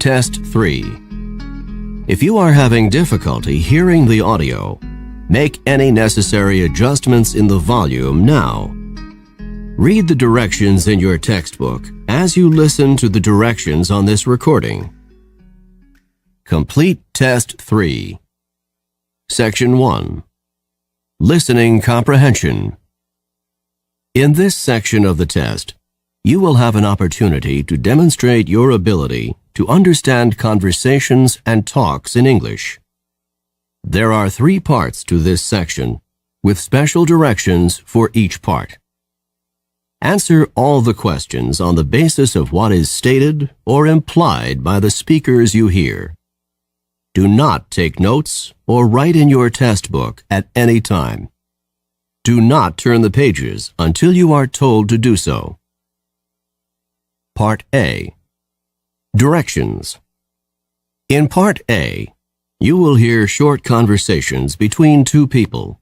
Test 3. If you are having difficulty hearing the audio, make any necessary adjustments in the volume now. Read the directions in your textbook as you listen to the directions on this recording. Complete Test 3. Section 1. Listening Comprehension. In this section of the test, you will have an opportunity to demonstrate your ability to understand conversations and talks in English. There are 3 parts to this section, with special directions for each part. Answer all the questions on the basis of what is stated or implied by the speakers you hear. Do not take notes or write in your test book at any time. Do not turn the pages until you are told to do so. Part A. Directions. In Part A, you will hear short conversations between 2 people.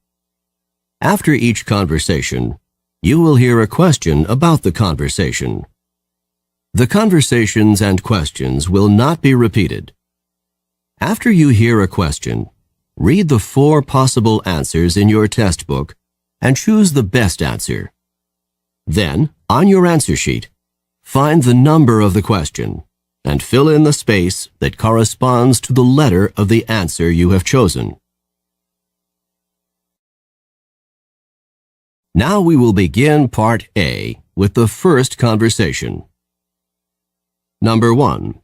After each conversation, you will hear a question about the conversation. The conversations and questions will not be repeated. After you hear a question, read the 4 possible answers in your test book and choose the best answer. Then, on your answer sheet, find the number of the question and fill in the space that corresponds to the letter of the answer you have chosen. Now we will begin Part A with the first conversation. Number 1.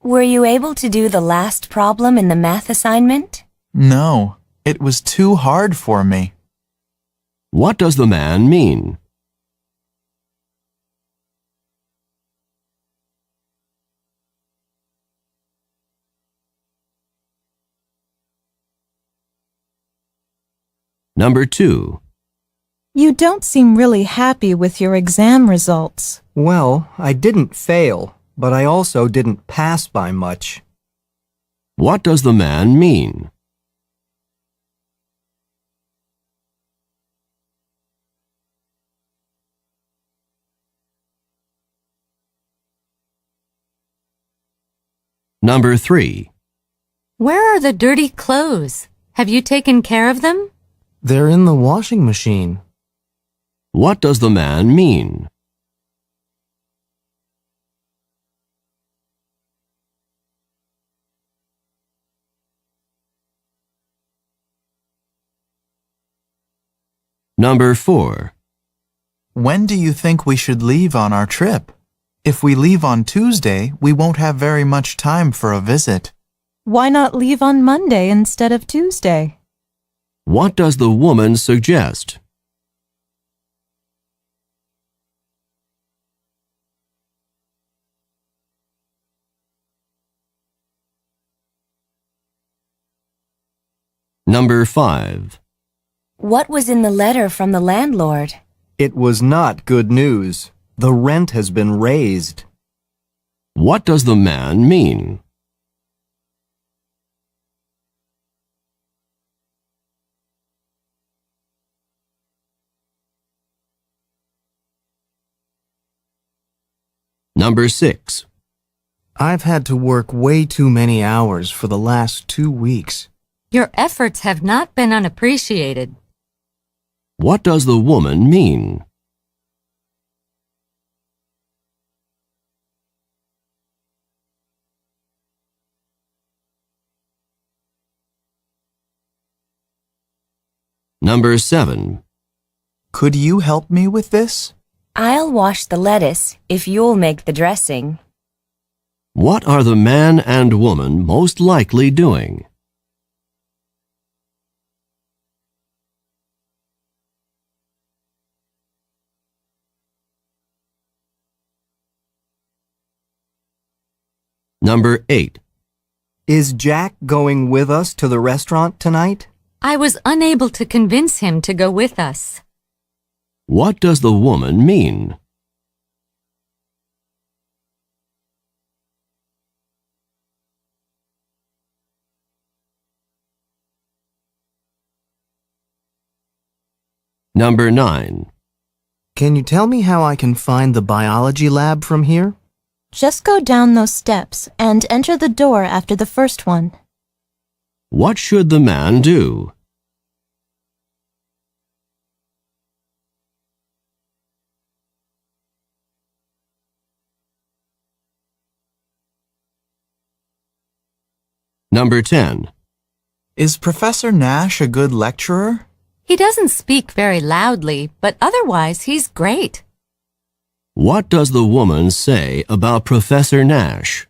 Were you able to do the last problem in the math assignment? No, it was too hard for me. What does the man mean? Number 2. You don't seem really happy with your exam results. Well, I didn't fail, but I also didn't pass by much. What does the man mean? Number 3. Where are the dirty clothes? Have you taken care of them? They're in the washing machine. What does the man mean? Number 4. When do you think we should leave on our trip? If we leave on Tuesday, we won't have very much time for a visit. Why not leave on Monday instead of Tuesday? What does the woman suggest? Number 5. What was in the letter from the landlord? It was not good news. The rent has been raised. What does the man mean? Number 6. I've had to work way too many hours for the last 2 weeks. Your efforts have not been unappreciated. What does the woman mean? Number 7. Could you help me with this? I'll wash the lettuce if you'll make the dressing. What are the man and woman most likely doing? Number 8. Is Jack going with us to the restaurant tonight? I was unable to convince him to go with us. What does the woman mean? Number 9. Can you tell me how I can find the biology lab from here? Just go down those steps and enter the door after the first one. What should the man do? Number 10. Is Professor Nash a good lecturer? He doesn't speak very loudly, but otherwise he's great. What does the woman say about Professor Nash?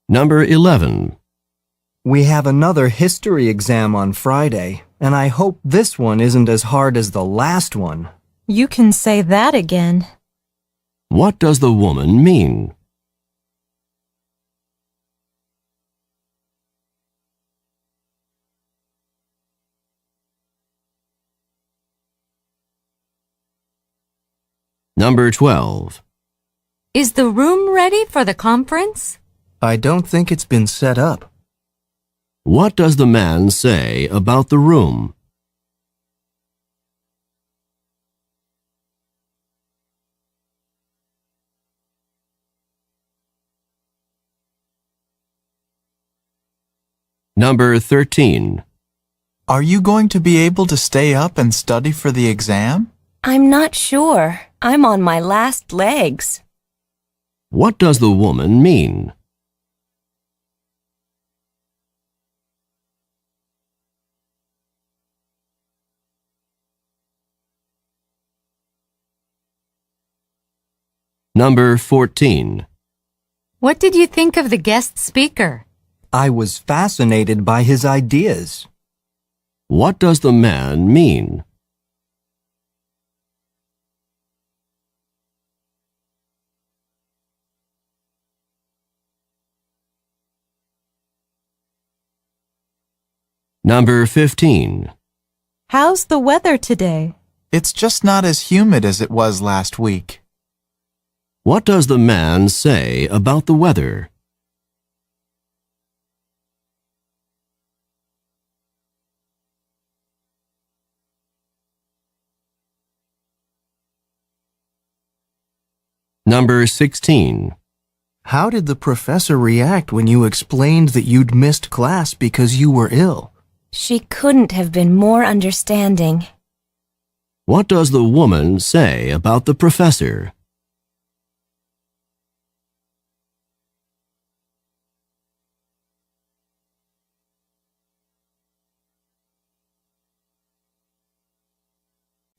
Number 11. We have another history exam on Friday, and I hope this one isn't as hard as the last one. You can say that again. What does the woman mean? Number 12. Is the room ready for the conference? I don't think it's been set up. What does the man say about the room? Number 13. Are you going to be able to stay up and study for the exam? I'm not sure. I'm on my last legs. What does the woman mean? Number 14. What did you think of the guest speaker? I was fascinated by his ideas. What does the man mean? Number 15. How's the weather today? It's just not as humid as it was last week. What does the man say about the weather? Number 16. How did the professor react when you explained that you'd missed class because you were ill? She couldn't have been more understanding. What does the woman say about the professor?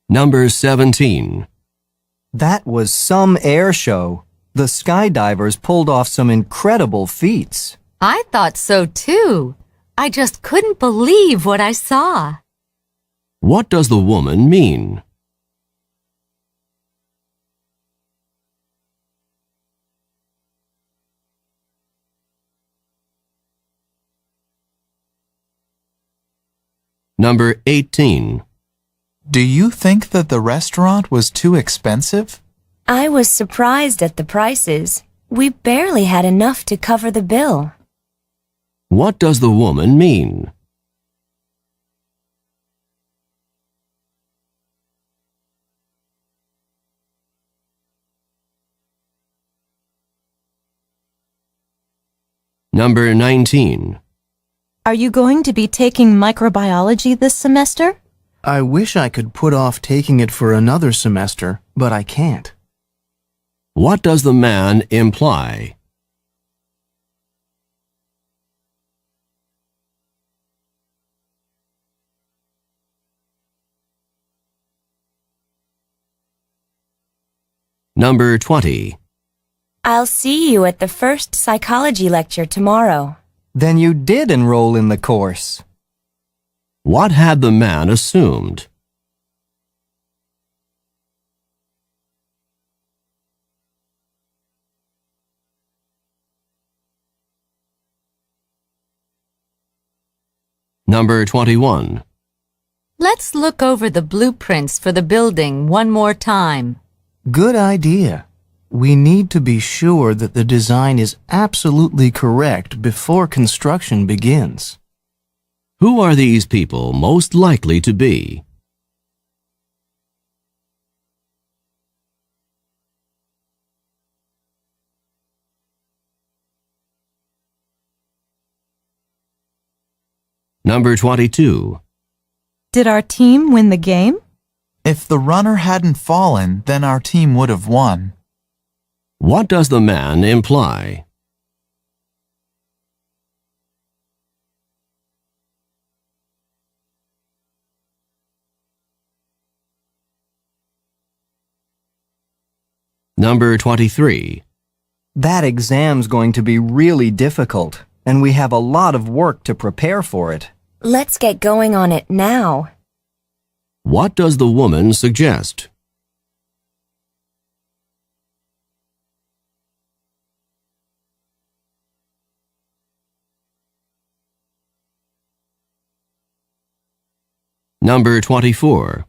Number 17. That was some air show. The skydivers pulled off some incredible feats. I thought so too. I just couldn't believe what I saw. What does the woman mean? Number 18. Do you think that the restaurant was too expensive? I was surprised at the prices. We barely had enough to cover the bill. What does the woman mean? Number 19. Are you going to be taking microbiology this semester? I wish I could put off taking it for another semester, but I can't. What does the man imply? Number 20. I'll see you at the first psychology lecture tomorrow. Then you did enroll in the course. What had the man assumed? Number 21. Let's look over the blueprints for the building one more time. Good idea. we need to be sure that the design is absolutely correct before construction begins. Who are these people most likely to be? Number 22. Did our team win the game? If the runner hadn't fallen, then our team would have won. What does the man imply? Number 23. That exam's going to be really difficult, and we have a lot of work to prepare for it. Let's get going on it now. What does the woman suggest? Number 24.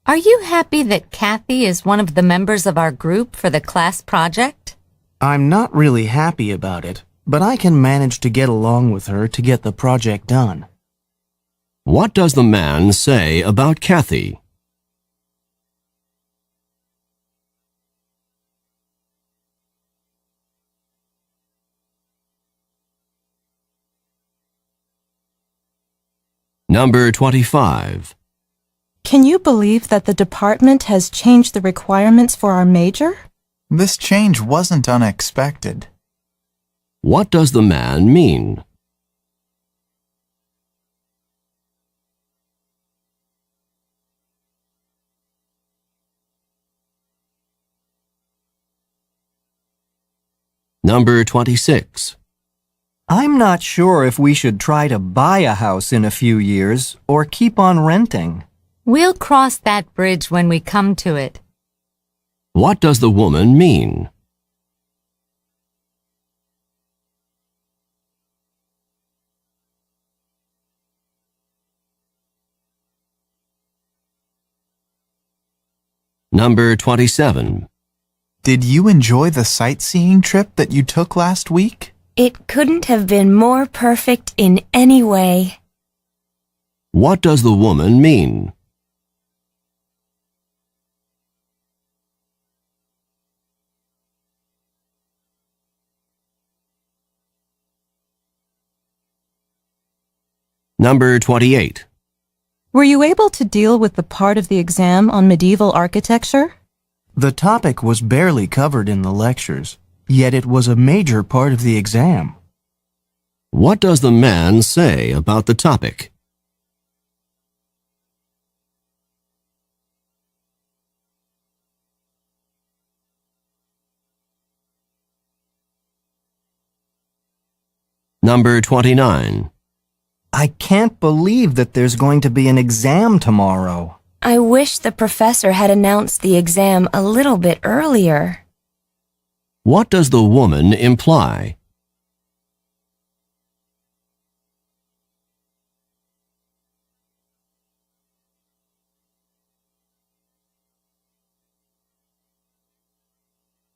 Are you happy that Kathy is one of the members of our group for the class project? I'm not really happy about it, but I can manage to get along with her to get the project done. What does the man say about Kathy? Number 25. Can you believe that the department has changed the requirements for our major? This change wasn't unexpected. What does the man mean? Number 26. I'm not sure if we should try to buy a house in a few years or keep on renting. We'll cross that bridge when we come to it. What does the woman mean? Number 27. Did you enjoy the sightseeing trip that you took last week? It couldn't have been more perfect in any way. What does the woman mean? Number 28. Were you able to deal with the part of the exam on medieval architecture? The topic was barely covered in the lectures, yet it was a major part of the exam. What does the man say about the topic? Number 29. I can't believe that there's going to be an exam tomorrow. I wish the professor had announced the exam a little bit earlier. What does the woman imply?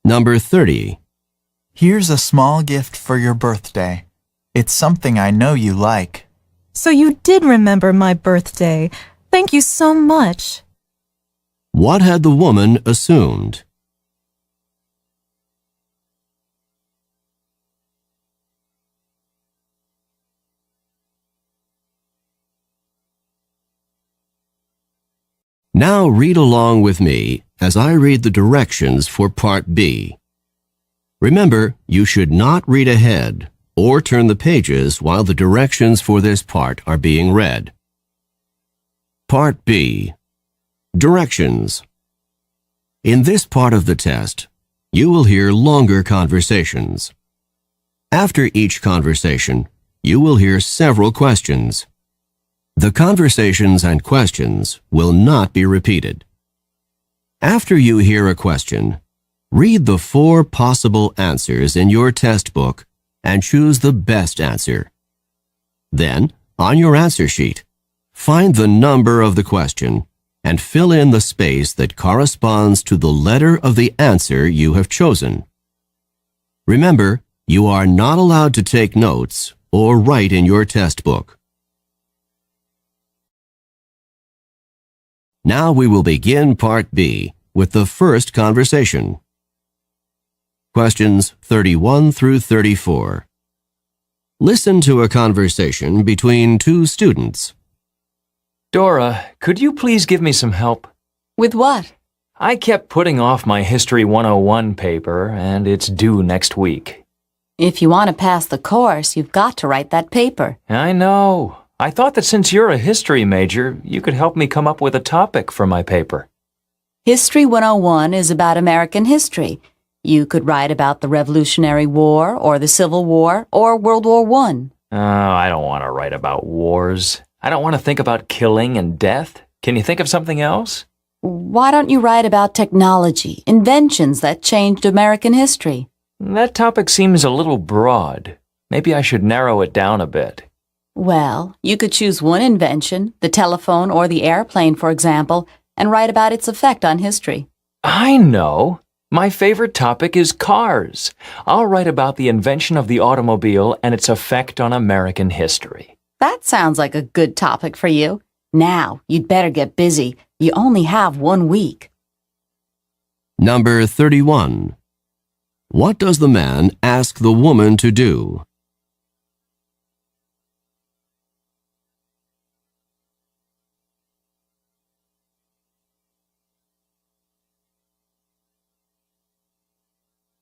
Number 30. Here's a small gift for your birthday. It's something I know you like. So you did remember my birthday. Thank you so much. What had the woman assumed? Now read along with me as I read the directions for Part B. Remember, you should not read ahead or turn the pages while the directions for this part are being read. Part B. Directions. In this part of the test, you will hear longer conversations. After each conversation, you will hear several questions. The conversations and questions will not be repeated. After you hear a question, read the 4 possible answers in your test book and choose the best answer. Then, on your answer sheet, find the number of the question and fill in the space that corresponds to the letter of the answer you have chosen. Remember, you are not allowed to take notes or write in your test book. Now we will begin Part B with the first conversation. Questions 31 through 34. Listen to a conversation between two students. Dora, could you please give me some help? With what? I kept putting off my History 101 paper, and it's due next week. If you want to pass the course, you've got to write that paper. I know. I thought that since you're a history major, you could help me come up with a topic for my paper. History 101 is about American history. You could write about the Revolutionary War, or the Civil War, or World War I. Oh, I don't want to write about wars. I don't want to think about killing and death. Can you think of something else? Why don't you write about technology, inventions that changed American history? That topic seems a little broad. Maybe I should narrow it down a bit. Well, you could choose one invention, the telephone or the airplane, for example, and write about its effect on history. I know. My favorite topic is cars. I'll write about the invention of the automobile and its effect on American history. That sounds like a good topic for you. Now, you'd better get busy. You only have 1 week. Number 31. What does the man ask the woman to do?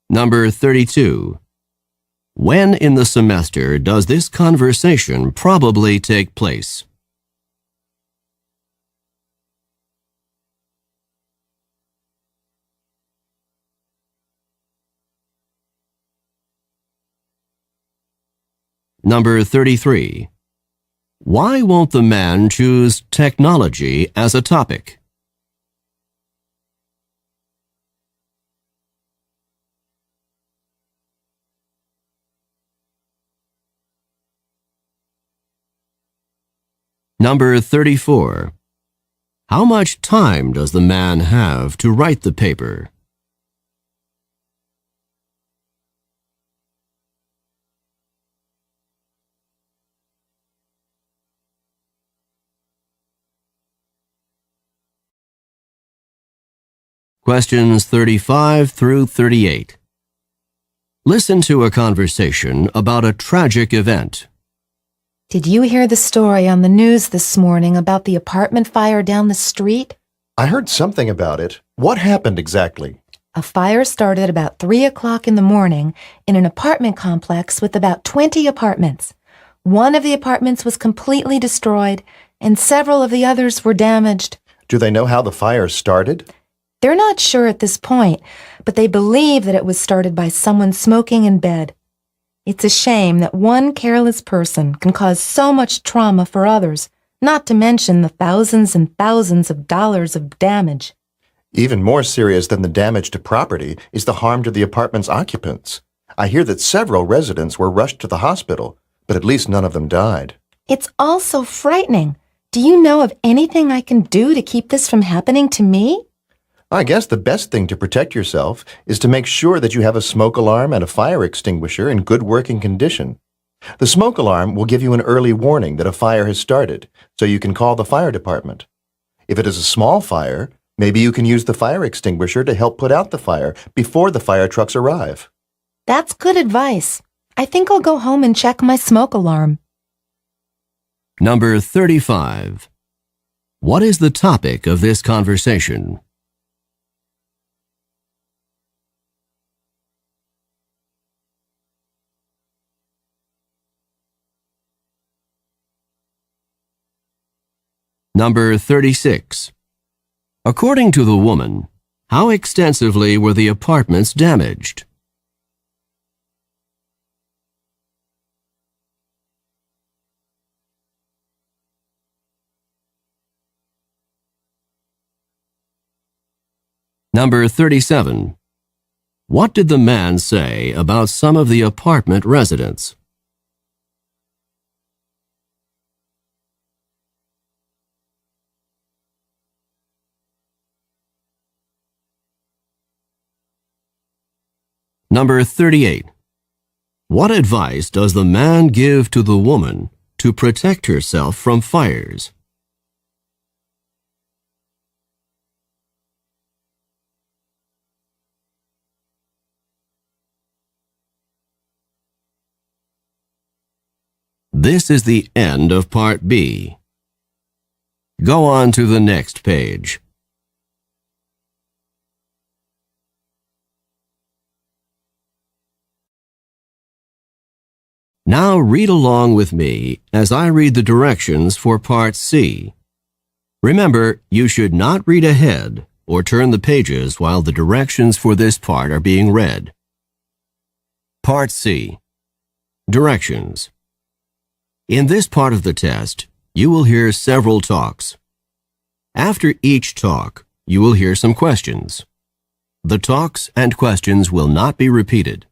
Number 32. When in the semester does this conversation probably take place? Number 33. Why won't the man choose technology as a topic? Number 34. How much time does the man have to write the paper? Questions 35 through 38. Listen to a conversation about a tragic event. Did you hear the story on the news this morning about the apartment fire down the street? I heard something about it. What happened exactly? A fire started about 3 o'clock in the morning in an apartment complex with about 20 apartments. One of the apartments was completely destroyed, and several of the others were damaged. Do they know how the fire started? They're not sure at this point, but they believe that it was started by someone smoking in bed. It's a shame that one careless person can cause so much trauma for others, not to mention the thousands and thousands of dollars of damage. Even more serious than the damage to property is the harm to the apartment's occupants. I hear that several residents were rushed to the hospital, but at least none of them died. It's all so frightening. Do you know of anything I can do to keep this from happening to me? I guess the best thing to protect yourself is to make sure that you have a smoke alarm and a fire extinguisher in good working condition. The smoke alarm will give you an early warning that a fire has started, so you can call the fire department. If it is a small fire, maybe you can use the fire extinguisher to help put out the fire before the fire trucks arrive. That's good advice. I think I'll go home and check my smoke alarm. Number 35. What is the topic of this conversation? Number 36. According to the woman, how extensively were the apartments damaged? Number 37. What did the man say about some of the apartment residents? Number 38. What advice does the man give to the woman to protect herself from fires? This is the end of Part B. Go on to the next page. Now read along with me as I read the directions for Part C. Remember, you should not read ahead or turn the pages while the directions for this part are being read. Part C. Directions. In this part of the test, you will hear several talks. After each talk, you will hear some questions. The talks and questions will not be repeated.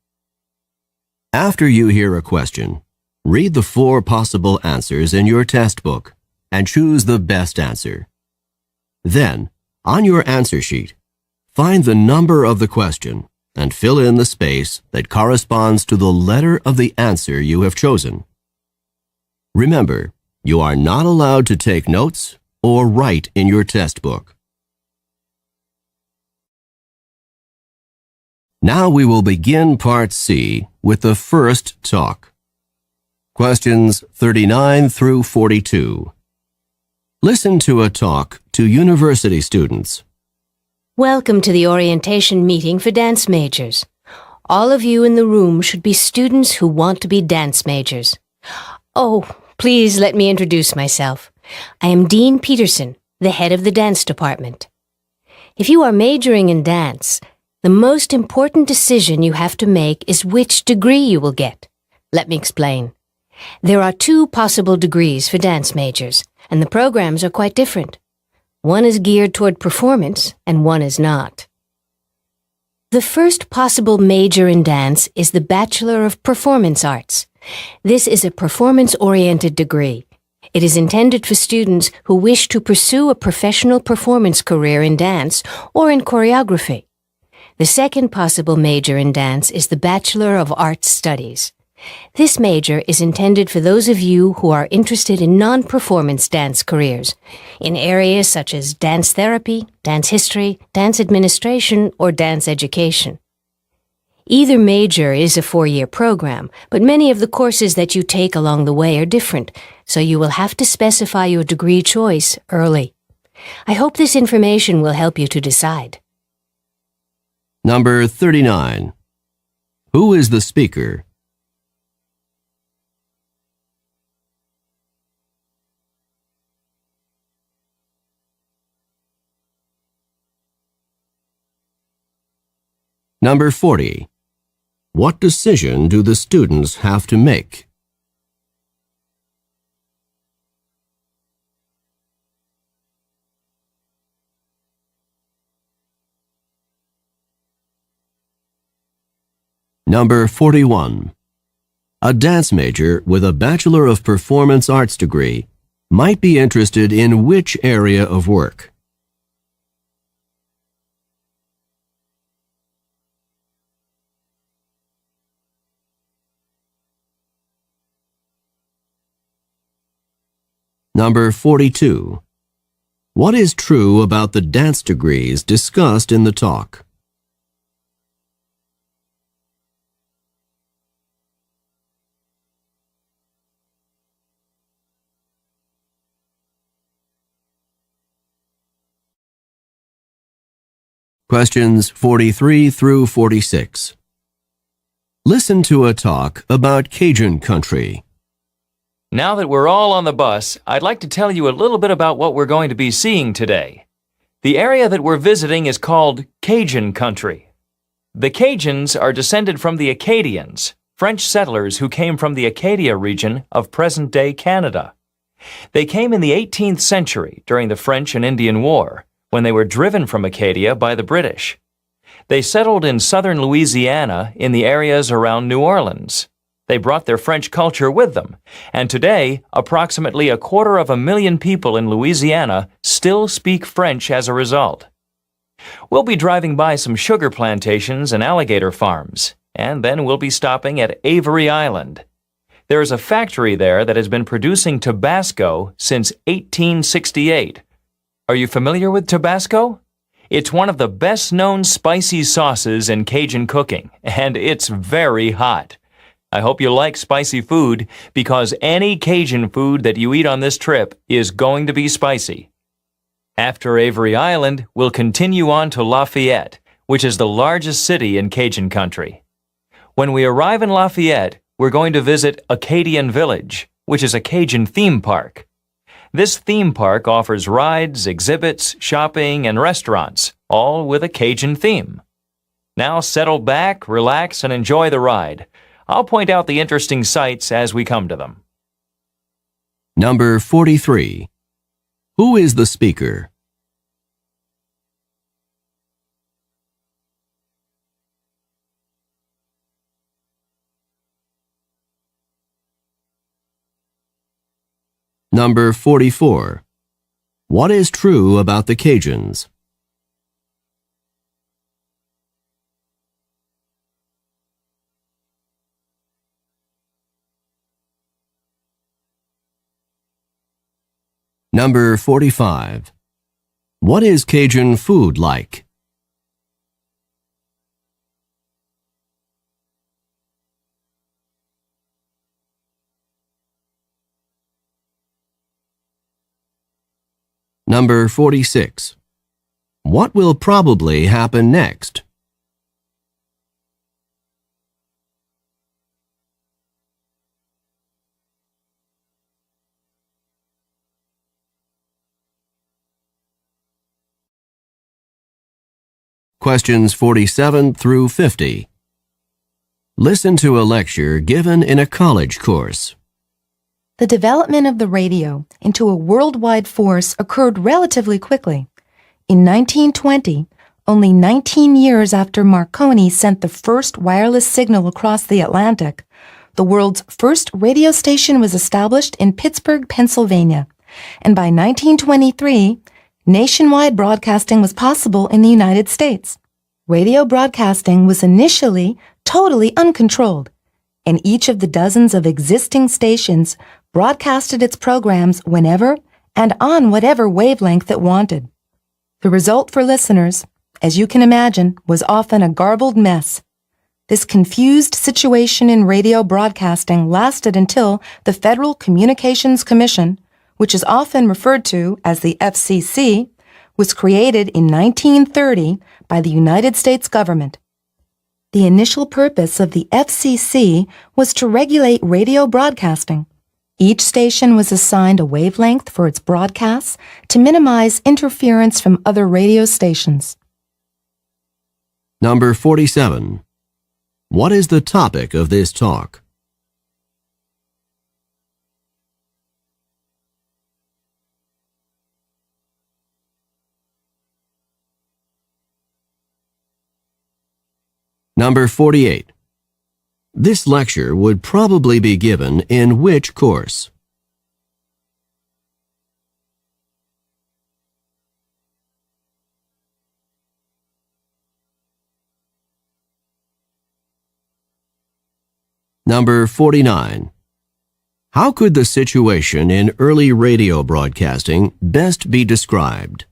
After you hear a question, read the 4 possible answers in your test book and choose the best answer. Then, on your answer sheet, find the number of the question and fill in the space that corresponds to the letter of the answer you have chosen. Remember, you are not allowed to take notes or write in your test book. Now we will begin Part C with the first talk. Questions 39 through 42. Listen to a talk to university students. Welcome to the orientation meeting for dance majors. All of you in the room should be students who want to be dance majors. Oh, please let me introduce myself. I am Dean Peterson, the head of the dance department. If you are majoring in dance, the most important decision you have to make is which degree you will get. Let me explain. There are 2 possible degrees for dance majors, and the programs are quite different. One is geared toward performance, and one is not. The first possible major in dance is the Bachelor of Performance Arts. This is a performance-oriented degree. It is intended for students who wish to pursue a professional performance career in dance or in choreography. The second possible major in dance is the Bachelor of Arts Studies. This major is intended for those of you who are interested in non-performance dance careers, in areas such as dance therapy, dance history, dance administration, or dance education. Either major is a 4-year program, but many of the courses that you take along the way are different, so you will have to specify your degree choice early. I hope this information will help you to decide. Number 39. Who is the speaker? Number 40. What decision do the students have to make? Number 41. A dance major with a Bachelor of Performance Arts degree might be interested in which area of work? Number 42. What is true about the dance degrees discussed in the talk? Questions 43 through 46. Listen to a talk about Cajun country. Now that we're all on the bus, I'd like to tell you a little bit about what we're going to be seeing today. The area that we're visiting is called Cajun country. The Cajuns are descended from the Acadians, French settlers who came from the Acadia region of present-day Canada. They came in the 18th century during the French and Indian War, when they were driven from Acadia by the British. They settled in southern Louisiana in the areas around New Orleans. They brought their French culture with them, and today, approximately 250,000 people in Louisiana still speak French as a result. We'll be driving by some sugar plantations and alligator farms, and then we'll be stopping at Avery Island. There is a factory there that has been producing Tabasco since 1868. Are you familiar with Tabasco? It's one of the best-known spicy sauces in Cajun cooking, and it's very hot. I hope you like spicy food because any Cajun food that you eat on this trip is going to be spicy. After Avery Island, we'll continue on to Lafayette, which is the largest city in Cajun country. When we arrive in Lafayette, we're going to visit Acadian Village, which is a Cajun theme park. This theme park offers rides, exhibits, shopping, and restaurants, all with a Cajun theme. Now settle back, relax, and enjoy the ride. I'll point out the interesting sights as we come to them. Number 43. Who is the speaker? Number 44. What is true about the Cajuns? Number 45. What is Cajun food like? Number 46. What will probably happen next? Questions 47 through 50. Listen to a lecture given in a college course. The development of the radio into a worldwide force occurred relatively quickly. In 1920, only 19 years after Marconi sent the first wireless signal across the Atlantic, the world's first radio station was established in Pittsburgh, Pennsylvania, and by 1923, nationwide broadcasting was possible in the United States. Radio broadcasting was initially totally uncontrolled, and each of the dozens of existing stations broadcasted its programs whenever and on whatever wavelength it wanted. The result for listeners, as you can imagine, was often a garbled mess. This confused situation in radio broadcasting lasted until the Federal Communications Commission, which is often referred to as the FCC, was created in 1930 by the United States government. The initial purpose of the FCC was to regulate radio broadcasting. Each station was assigned a wavelength for its broadcasts to minimize interference from other radio stations. Number 47. What is the topic of this talk? Number 48. This lecture would probably be given in which course? Number 49. How could the situation in early radio broadcasting best be described?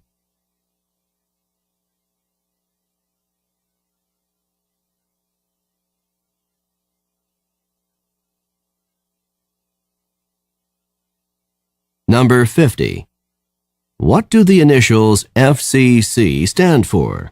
Number 50. What do the initials FCC stand for?